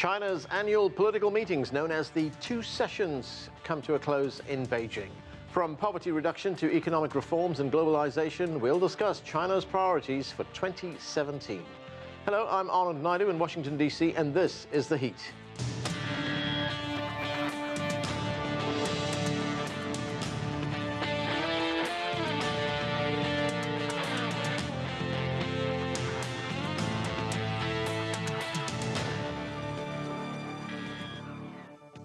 China's annual political meetings, known as the Two Sessions, come to a close in Beijing. From poverty reduction to economic reforms and globalization, we'll discuss China's priorities for 2017. Hello, I'm Arnold Naidu in Washington, D.C., and this is The Heat.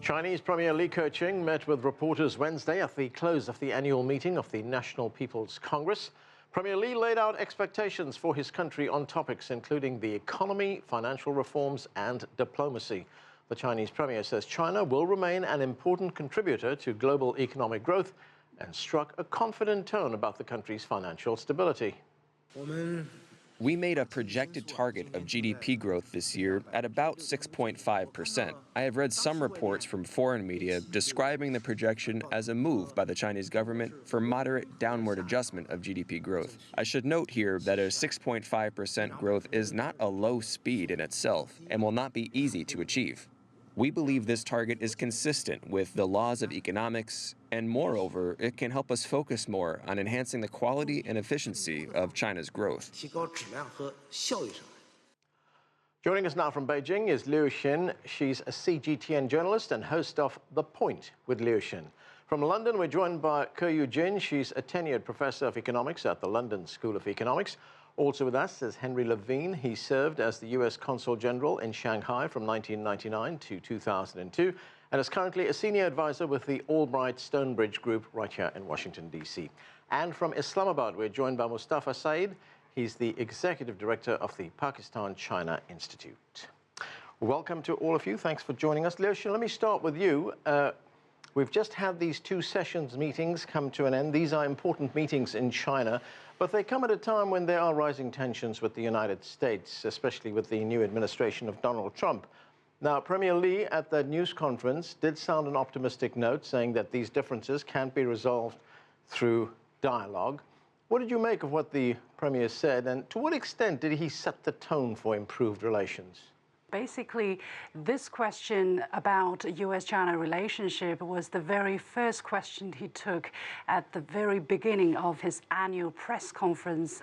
Chinese Premier Li Keqiang met with reporters Wednesday at the close of the annual meeting of the National People's Congress. Premier Li laid out expectations for his country on topics including the economy, financial reforms, and diplomacy. The Chinese premier says China will remain an important contributor to global economic growth and struck a confident tone about the country's financial stability. We made a projected target of GDP growth this year at about 6.5%. I have read some reports from foreign media describing the projection as a move by the Chinese government for moderate downward adjustment of GDP growth. I should note here that a 6.5% growth is not a low speed in itself and will not be easy to achieve. We believe this target is consistent with the laws of economics, and moreover, it can help us focus more on enhancing the quality and efficiency of China's growth. Joining us now from Beijing is Liu Xin. She's a CGTN journalist and host of The Point with Liu Xin. From London, we're joined by Keyu Jin. She's a tenured professor of economics at the London School of Economics. Also with us is Henry Levine. He served as the U.S. Consul General in Shanghai from 1999 to 2002 and is currently a senior advisor with the Albright Stonebridge Group right here in Washington, D.C. And from Islamabad, we're joined by Mustafa Sayed. He's the executive director of the Pakistan-China Institute. Welcome to all of you. Thanks for joining us. Liu Xin, let me start with you. We've just had these two sessions meetings come to an end. These are important meetings in China, but they come at a time when there are rising tensions with the United States, especially with the new administration of Donald Trump. Now, Premier Li at the news conference did sound an optimistic note, saying that these differences can be resolved through dialogue. What did you make of what the Premier said, and to what extent did he set the tone for improved relations? Basically, this question about U.S.-China relationship was the very first question he took at the very beginning of his annual press conference,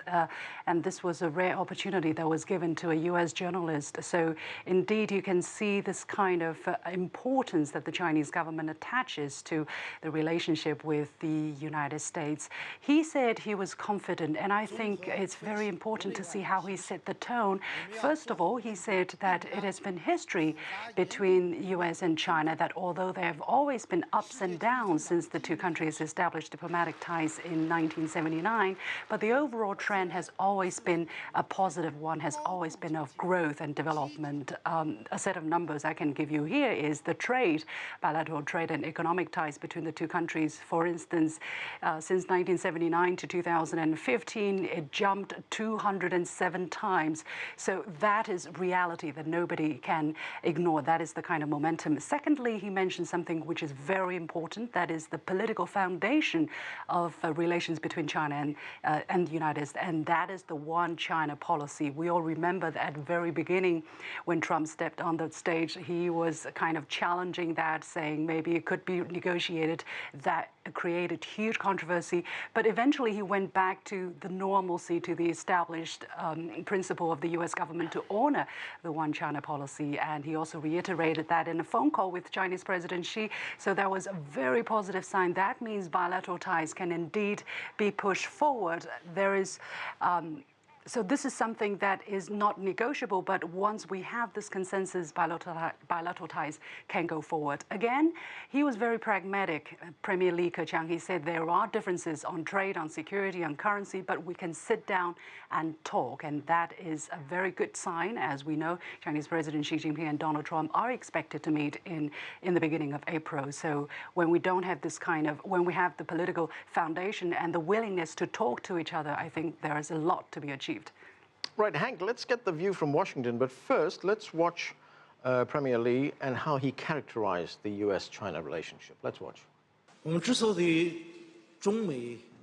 and this was a rare opportunity that was given to a U.S. journalist. So indeed, you can see this kind of importance that the Chinese government attaches to the relationship with the United States. He said he was confident, and I think it's very important to see how he set the tone. First of all, he said that it has been history between U.S. and China, that although there have always been ups and downs since the two countries established diplomatic ties in 1979, but the overall trend has always been a positive one, has always been of growth and development. A set of numbers I can give you here is the trade, bilateral trade and economic ties between the two countries. For instance, since 1979 to 2015, it jumped 207 times. So that is reality that nobody can ignore. That is the kind of momentum. Secondly, he mentioned something which is very important. That is the political foundation of relations between China and the United States, and that is the One China policy. We all remember that at the very beginning, when Trump stepped on the stage, he was kind of challenging that, saying maybe it could be negotiated. That created huge controversy, but eventually he went back to the normalcy, to the established principle of the U.S. government to honor the One China policy, and he also reiterated that in a phone call with Chinese President Xi. So that was a very positive sign. That means bilateral ties can indeed be pushed forward. There is so this is something that is not negotiable, but once we have this consensus, bilateral ties can go forward. Again, he was very pragmatic, Premier Li Keqiang. He said there are differences on trade, on security, on currency, but we can sit down and talk, and that is a very good sign. As we know, Chinese President Xi Jinping and Donald Trump are expected to meet in the beginning of April. So when we don't have this kind of, when we have the political foundation and the willingness to talk to each other, I think there is a lot to be achieved. Right, Hank, let's get the view from Washington, but first let's watch Premier Li and how he characterized the U.S.-China relationship. Let's watch.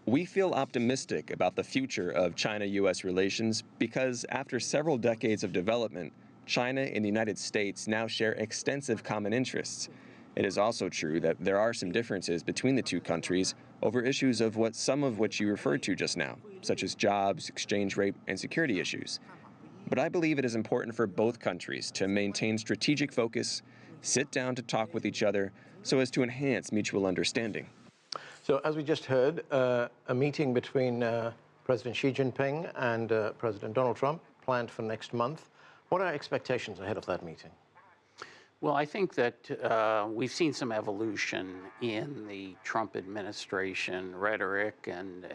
We feel optimistic about the future of China-U.S. relations because after several decades of development, China and the United States now share extensive common interests. It is also true that there are some differences between the two countries over issues of some of which you referred to just now, such as jobs, exchange rate, and security issues. But I believe it is important for both countries to maintain strategic focus, sit down to talk with each other so as to enhance mutual understanding. So, as we just heard, a meeting between President Xi Jinping and President Donald Trump planned for next month. What are expectations ahead of that meeting? Well, I think that we've seen some evolution in the Trump administration rhetoric and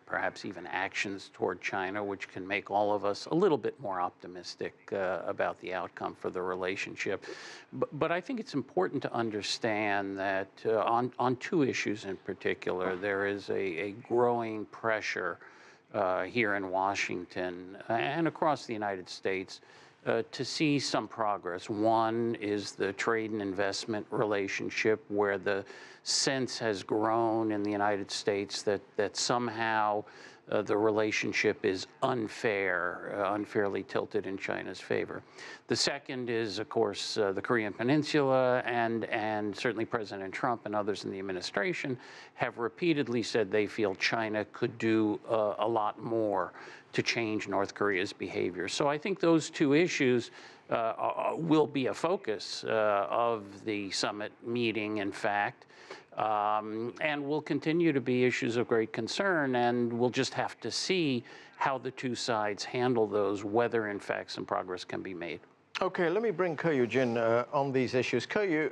perhaps even actions toward China, which can make all of us a little bit more optimistic about the outcome for the relationship. But I think it's important to understand that on two issues in particular, there is a growing pressure here in Washington and across the United States to see some progress. One is the trade and investment relationship, where the sense has grown in the United States that somehow the relationship is unfairly tilted in China's favor. The second is, of course, the Korean Peninsula, and certainly President Trump and others in the administration have repeatedly said they feel China could do a lot more to change North Korea's behavior. So I think those two issues will be a focus of the summit meeting, in fact, and will continue to be issues of great concern, and we'll just have to see how the two sides handle those, whether in fact some progress can be made. Okay, let me bring Keyu Jin on these issues. Keyu,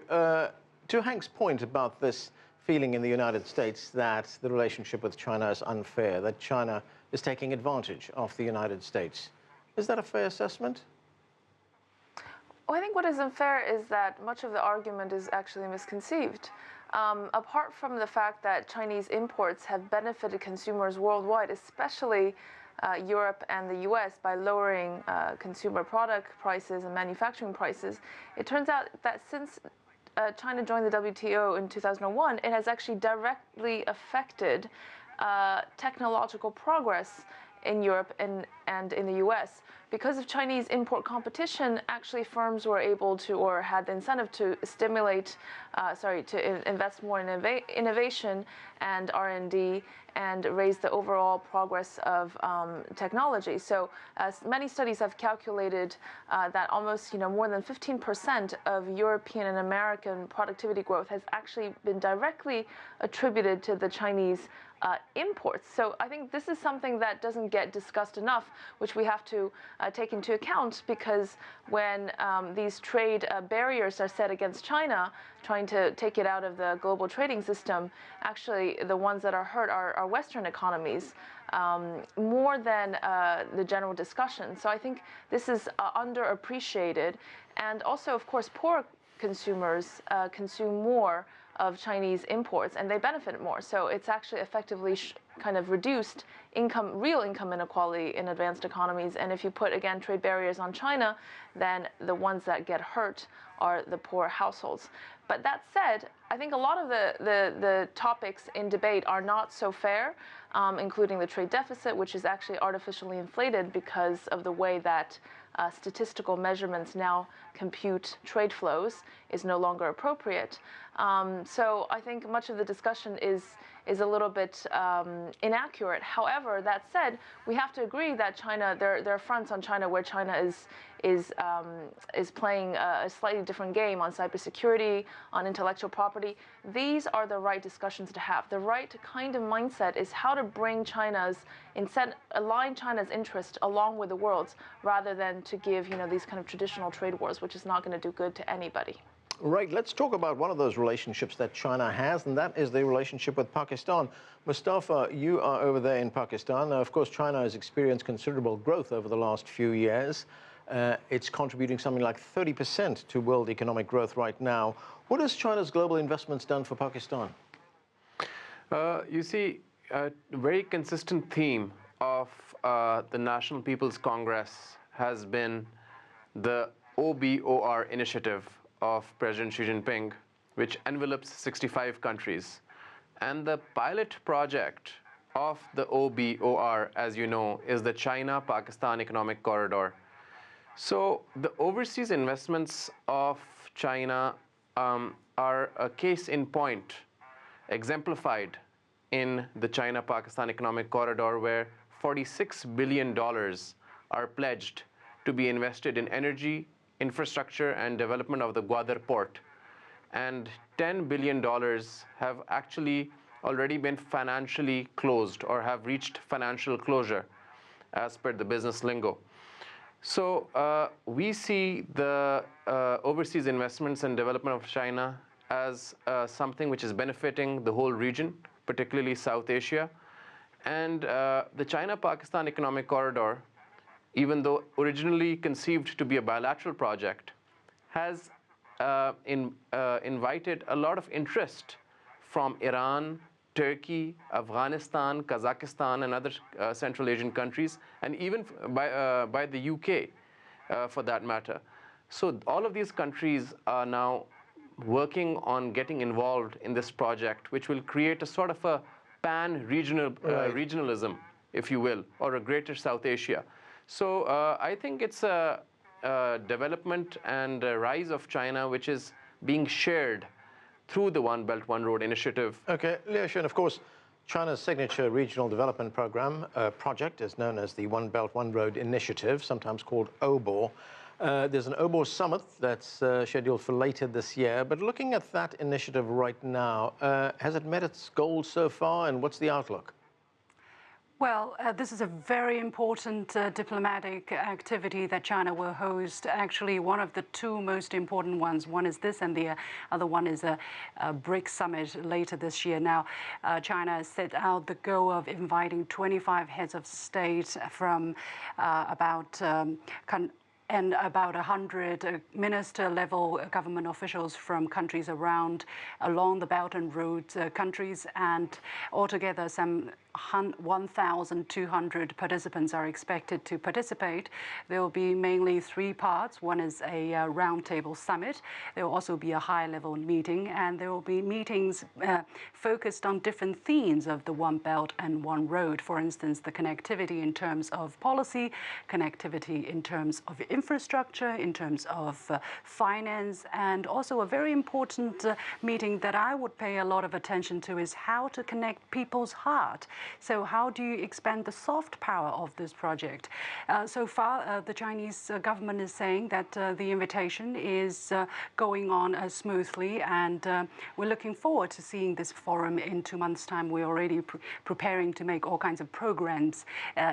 to Hank's point about this feeling in the United States that the relationship with China is unfair, that China is taking advantage of the United States. Is that a fair assessment? Well, I think what is unfair is that much of the argument is actually misconceived. Apart from the fact that Chinese imports have benefited consumers worldwide, especially Europe and the US, by lowering consumer product prices and manufacturing prices, it turns out that since China joined the WTO in 2001, it has actually directly affected technological progress in Europe and in the US. Because of Chinese import competition, actually firms were able to, or had the incentive to stimulate, to invest more in innovation and R&D and raise the overall progress of technology. So many studies have calculated that almost more than 15% of European and American productivity growth has actually been directly attributed to the Chinese imports. So I think this is something that doesn't get discussed enough, which we have to take into account, because when these trade barriers are set against China, trying to take it out of the global trading system, actually the ones that are hurt are Western economies more than the general discussion. So I think this is underappreciated. And also, of course, poor consumers consume more of Chinese imports, and they benefit more. So it's actually effectively kind of reduced real income inequality in advanced economies. And if you put, again, trade barriers on China, then the ones that get hurt are the poor households. But that said, I think a lot of the topics in debate are not so fair, including the trade deficit, which is actually artificially inflated because of the way that statistical measurements now compute trade flows is no longer appropriate. So I think much of the discussion is a little bit inaccurate. However, that said, we have to agree that China, there are fronts on China where China is playing a slightly different game on cybersecurity, on intellectual property. These are the right discussions to have. The right kind of mindset is how to bring align China's interest along with the world's, rather than to give these kind of traditional trade wars, which is not going to do good to anybody. Right, let's talk about one of those relationships that China has, and that is the relationship with Pakistan. Mustafa, you are over there in Pakistan. Now, of course, China has experienced considerable growth over the last few years. It's contributing something like 30% to world economic growth right now. What has China's global investments done for Pakistan? You see, a very consistent theme of the National People's Congress has been the OBOR initiative of President Xi Jinping, which envelopes 65 countries. And the pilot project of the OBOR, as you know, is the China-Pakistan Economic Corridor, So the overseas investments of China are a case in point, exemplified in the China-Pakistan Economic Corridor, where $46 billion are pledged to be invested in energy, infrastructure, and development of the Gwadar port. And $10 billion have actually already been financially closed or have reached financial closure, as per the business lingo. So we see the overseas investments and development of China as something which is benefiting the whole region, particularly South Asia. And the China-Pakistan Economic Corridor, even though originally conceived to be a bilateral project, has invited a lot of interest from Iran, Turkey, Afghanistan, Kazakhstan, and other Central Asian countries, and even by the UK, for that matter. So all of these countries are now working on getting involved in this project, which will create a sort of a pan-regional regionalism, if you will, or a greater South Asia. So I think it's a development and a rise of China which is being shared through the One Belt, One Road initiative. Okay, Liu Xin, of course, China's signature regional development program project is known as the One Belt, One Road initiative, sometimes called OBOR. There's an OBOR summit that's scheduled for later this year. But looking at that initiative right now, has it met its goals so far, and what's the outlook? Well, this is a very important diplomatic activity that China will host. Actually, one of the two most important ones. One is this, and the other one is a BRICS summit later this year. Now, China set out the goal of inviting 25 heads of state from about 100 minister-level government officials from countries along the Belt and Road countries, and altogether some 1,200 participants are expected to participate. There will be mainly three parts. One is a roundtable summit. There will also be a high-level meeting, and there will be meetings focused on different themes of the One Belt and One Road. For instance, the connectivity in terms of policy, connectivity in terms of infrastructure, in terms of finance, and also a very important meeting that I would pay a lot of attention to is how to connect people's heart. So how do you expand the soft power of this project? So far, the Chinese government is saying that the invitation is going on smoothly, and we're looking forward to seeing this forum in 2 months' time. We're already preparing to make all kinds of programs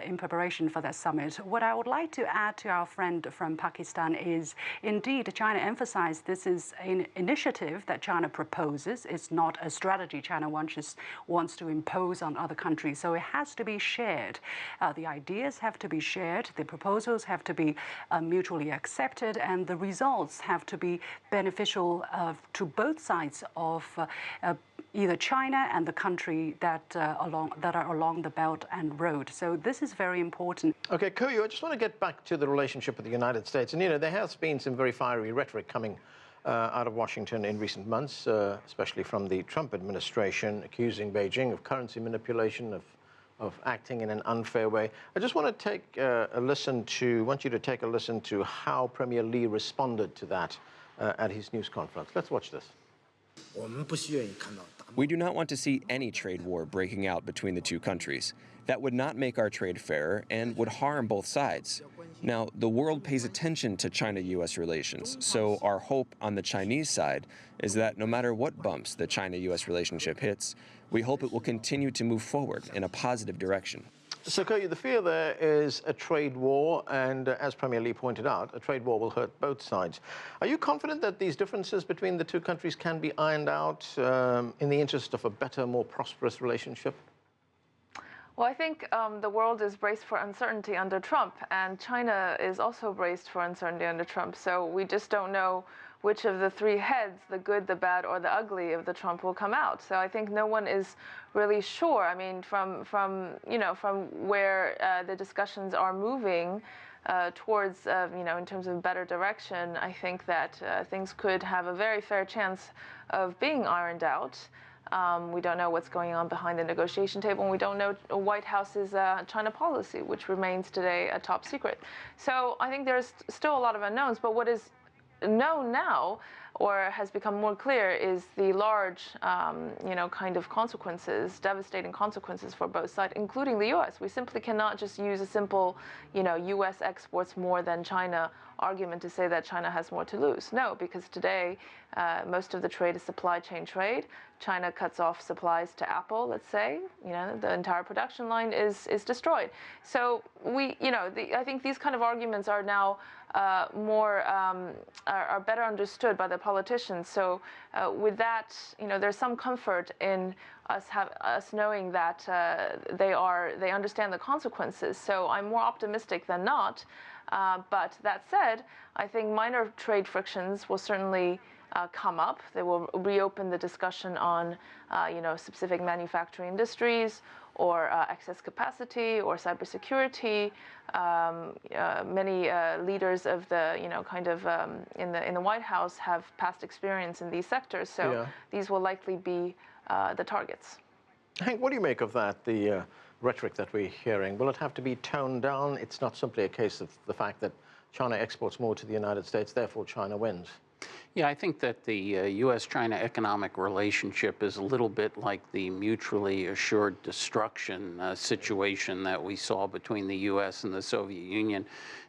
in preparation for that summit. What I would like to add to our friend from Pakistan is, indeed, China emphasized this is an initiative that China proposes. It's not a strategy China wants to impose on other countries. So it has to be shared. The ideas have to be shared, the proposals have to be mutually accepted, and the results have to be beneficial to both sides of either China and the country that are along the Belt and Road. So this is very important. Okay, Keyu, I just want to get back to the relationship with the United States. And, there has been some very fiery rhetoric coming out of Washington in recent months, especially from the Trump administration, accusing Beijing of currency manipulation, of acting in an unfair way. I just want to want you to take a listen to how Premier Li responded to that at his news conference. Let's watch this. We do not want to see any trade war breaking out between the two countries. That would not make our trade fairer and would harm both sides. Now, the world pays attention to China-U.S. relations, so our hope on the Chinese side is that no matter what bumps the China-U.S. relationship hits, we hope it will continue to move forward in a positive direction. So, Keyu, the fear there is a trade war, and as Premier Li pointed out, a trade war will hurt both sides. Are you confident that these differences between the two countries can be ironed out in the interest of a better, more prosperous relationship? Well, I think the world is braced for uncertainty under Trump, and China is also braced for uncertainty under Trump. So we just don't know which of the three heads, the good, the bad, or the ugly of the Trump will come out. So I think no one is really sure. I mean, from where the discussions are moving towards, in terms of better direction, I think that things could have a very fair chance of being ironed out. We don't know what's going on behind the negotiation table, and we don't know White House's China policy, which remains today a top secret. So I think there's still a lot of unknowns, but what is known now, or has become more clear, is the large, kind of consequences, devastating consequences for both sides, including the U.S. We simply cannot just use a simple, U.S. exports more than China argument to say that China has more to lose. No, because today most of the trade is supply chain trade. China cuts off supplies to Apple, let's say, the entire production line is destroyed. So I think these kind of arguments are now are better understood by the politicians. So with that, there's some comfort in us knowing that they understand the consequences. So I'm more optimistic than not. But that said, I think minor trade frictions will certainly come up. They will reopen the discussion on, specific manufacturing industries, or excess capacity, or cybersecurity. Many leaders of the, in the White House have past experience in these sectors, so these will likely be the targets. Hank, what do you make of that, the rhetoric that we're hearing? Will it have to be toned down? It's not simply a case of the fact that China exports more to the United States, therefore China wins. Yeah, I think that the U.S.-China economic relationship is a little bit like the mutually assured destruction situation that we saw between the U.S. and the Soviet Union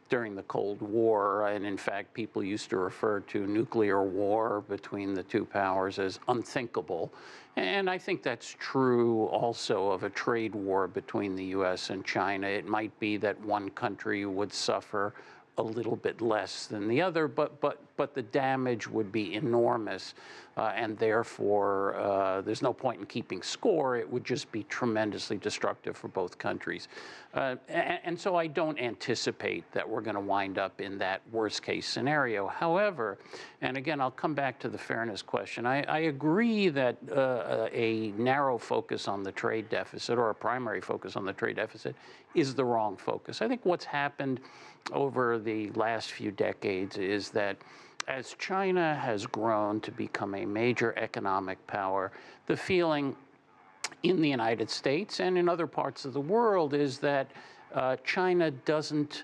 during the Cold War. And in fact, people used to refer to nuclear war between the two powers as unthinkable. And I think that's true also of a trade war between the U.S. and China. It might be that one country would suffer a little bit less than the other, but the damage would be enormous, and therefore there's no point in keeping score. It would just be tremendously destructive for both countries. And so I don't anticipate that we're going to wind up in that worst case scenario. However, and again, I'll come back to the fairness question. I agree that a narrow focus on the trade deficit, or a primary focus on the trade deficit, is the wrong focus. I think what's happened over the last few decades is that as China has grown to become a major economic power, the feeling in the United States and in other parts of the world is that China doesn't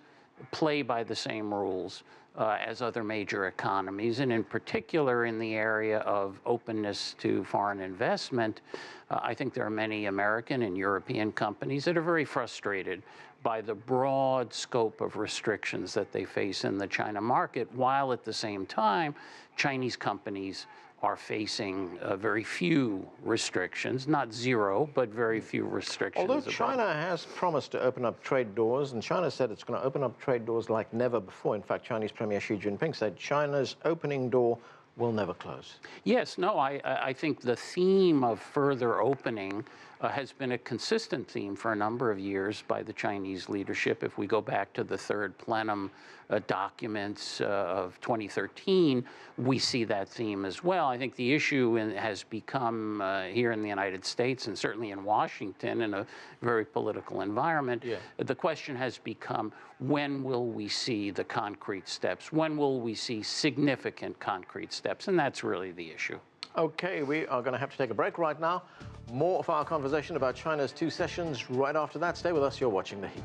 play by the same rules as other major economies, and in particular in the area of openness to foreign investment. I think there are many American and European companies that are very frustrated by the broad scope of restrictions that they face in the China market, while at the same time, Chinese companies are facing very few restrictions, not zero, but very few restrictions. Although China has promised to open up trade doors, and China said it's going to open up trade doors like never before. In fact, Chinese Premier Xi Jinping said China's opening door will never close. Yes, no, I think the theme of further opening has been a consistent theme for a number of years by the Chinese leadership. If we go back to the third plenum documents of 2013, we see that theme as well. I think the issue has become here in the United States, and certainly in Washington, in a very political environment, the question has become, when will we see the concrete steps? When will we see significant concrete steps? And that's really the issue. Okay, we are going to have to take a break right now. More of our conversation about China's two sessions right after that. Stay with us. You're watching The Heat.